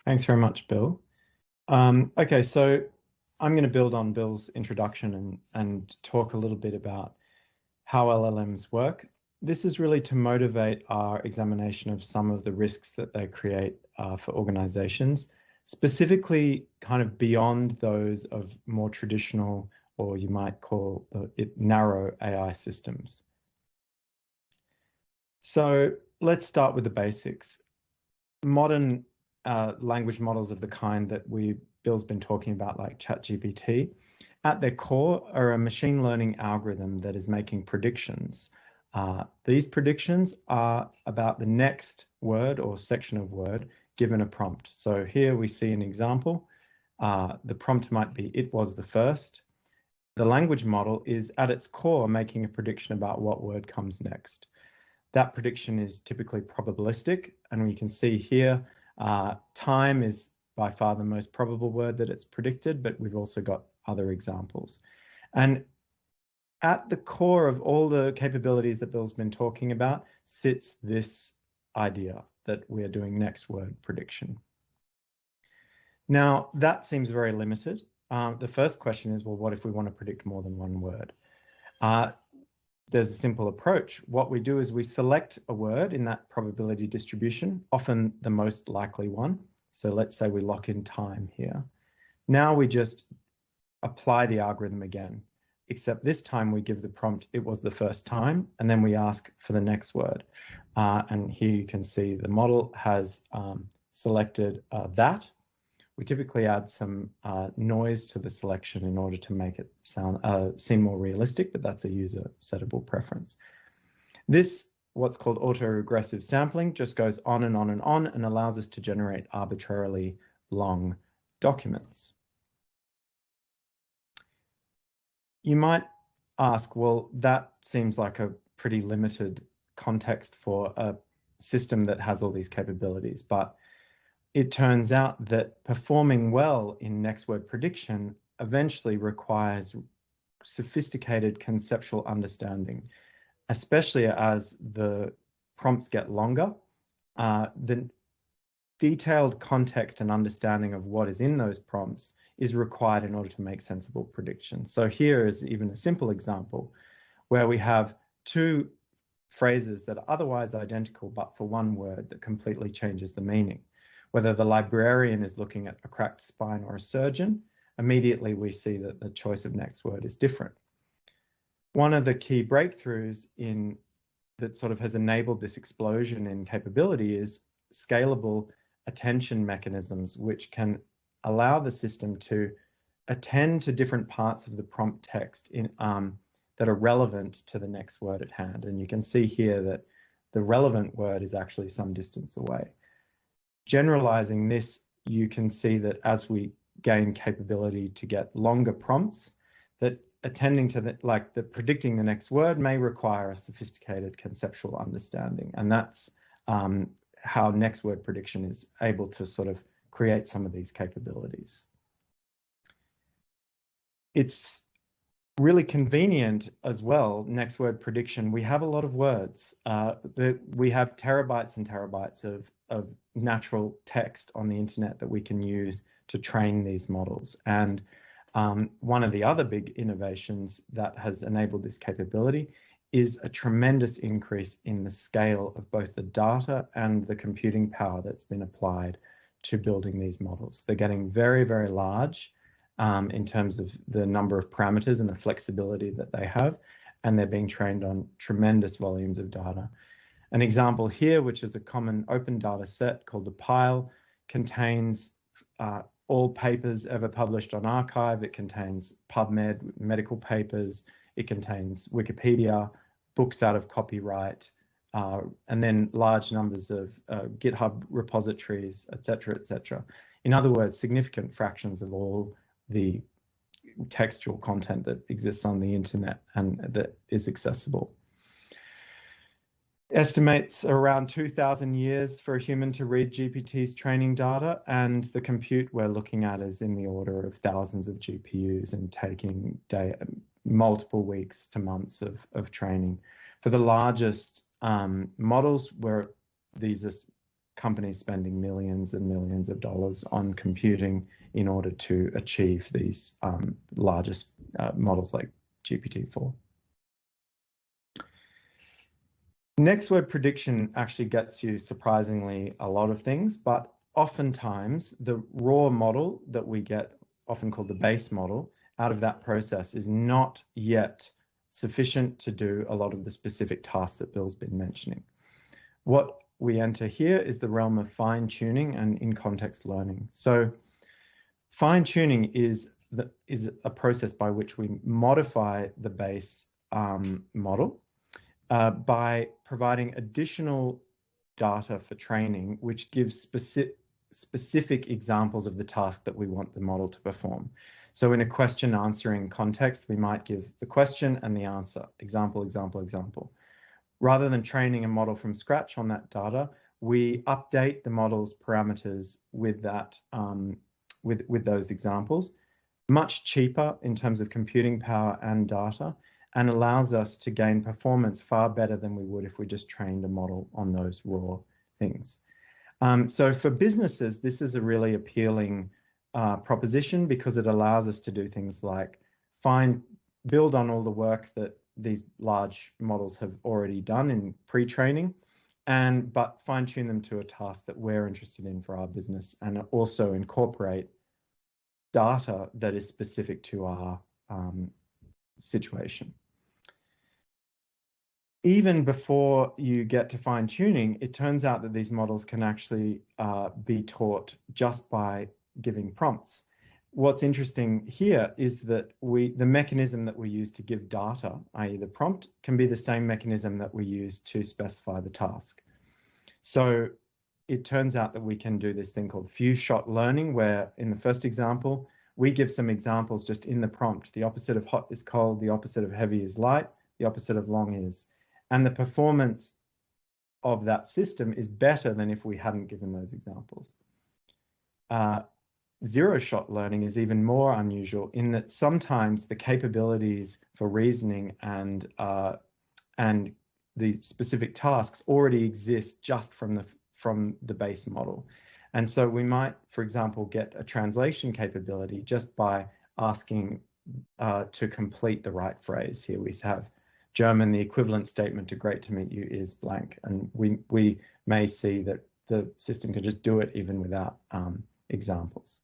Thanks very much, Bill. Okay, so I'm going to build on Bill's introduction and talk a little bit about how LLMs work. This is really to motivate our examination of some of the risks that they create for organizations, specifically kind of beyond those of more traditional, or you might call it narrow AI systems. So let's start with the basics. Modern language models of the kind that Bill's been talking about, like ChatGPT, at their core are a machine learning algorithm that is making predictions. These predictions are about the next word or section of word given a prompt. So here we see an example. The prompt might be, "It was the first." The language model is at its core making a prediction about what word comes next. That prediction is typically probabilistic, and we can see here time is by far the most probable word that it's predicted, but we've also got other examples. And at the core of all the capabilities that Bill's been talking about sits this idea that we're doing next word prediction. Now, that seems very limited. The first question is, well, what if we want to predict more than one word? There's a simple approach. What we do is we select a word in that probability distribution, often the most likely one. So let's say we lock in time here. Now we just apply the algorithm again, except this time we give the prompt, "It was the first time," and then we ask for the next word. And here you can see the model has selected that. We typically add some noise to the selection in order to make it seem more realistic, but that's a user settable preference. This, what's called autoregressive sampling, just goes on and on and on and allows us to generate arbitrarily long documents. You might ask, well, that seems like a pretty limited context for a system that has all these capabilities, but it turns out that performing well in next word prediction eventually requires sophisticated conceptual understanding, especially as the prompts get longer. The detailed context and understanding of what is in those prompts is required in order to make sensible predictions. So here is even a simple example where we have two phrases that are otherwise identical, but for one word that completely changes the meaning. Whether the librarian is looking at a cracked spine or a surgeon, immediately we see that the choice of next word is different. One of the key breakthroughs that sort of has enabled this explosion in capability is scalable attention mechanisms, which can allow the system to attend to different parts of the prompt text that are relevant to the next word at hand. And you can see here that the relevant word is actually some distance away. Generalizing this, you can see that as we gain capability to get longer prompts, that attending to the predicting the next word may require a sophisticated conceptual understanding. And that's how next word prediction is able to sort of create some of these capabilities. It's really convenient as well, next word prediction. We have a lot of words. We have terabytes and terabytes of natural text on the internet that we can use to train these models. And one of the other big innovations that has enabled this capability is a tremendous increase in the scale of both the data and the computing power that's been applied to building these models. They're getting very, very large in terms of the number of parameters and the flexibility that they have, and they're being trained on tremendous volumes of data. An example here, which is a common open data set called the Pile, contains all papers ever published on arXiv. It contains PubMed, medical papers. It contains Wikipedia, books out of copyright, and then large numbers of GitHub repositories, et cetera, et cetera. In other words, significant fractions of all the textual content that exists on the internet and that is accessible. Estimates around 2,000 years for a human to read GPT's training data, and the compute we're looking at is in the order of thousands of GPUs and taking multiple weeks to months of training. For the largest models, where these are companies spending millions and millions of dollars on computing in order to achieve these largest models like GPT-4. Next word prediction actually gets you surprisingly a lot of things, but oftentimes the raw model that we get, often called the base model, out of that process is not yet sufficient to do a lot of the specific tasks that Bill's been mentioning. What we enter here is the realm of fine-tuning and in-context learning. So fine-tuning is a process by which we modify the base model by providing additional data for training, which gives specific examples of the task that we want the model to perform. So in a question answering context, we might give the question and the answer, example, example, example. Rather than training a model from scratch on that data, we update the model's parameters with that, with those examples. Much cheaper in terms of computing power and data, and allows us to gain performance far better than we would if we just trained a model on those raw things. So for businesses, this is a really appealing proposition because it allows us to do things like build on all the work that these large models have already done in pre-training, but fine-tune them to a task that we're interested in for our business, and also incorporate data that is specific to our situation. Even before you get to fine-tuning, it turns out that these models can actually be taught just by giving prompts. What's interesting here is that the mechanism that we use to give data, i.e. the prompt, can be the same mechanism that we use to specify the task. So it turns out that we can do this thing called few-shot learning, where in the first example, we give some examples just in the prompt. The opposite of hot is cold, the opposite of heavy is light, the opposite of long is. And the performance of that system is better than if we hadn't given those examples. Zero-shot learning is even more unusual in that sometimes the capabilities for reasoning and the specific tasks already exist just from the base model. And so we might, for example, get a translation capability just by asking to complete the right phrase. Here we have German, the equivalent statement to great to meet you is blank. And we may see that the system can just do it even without examples.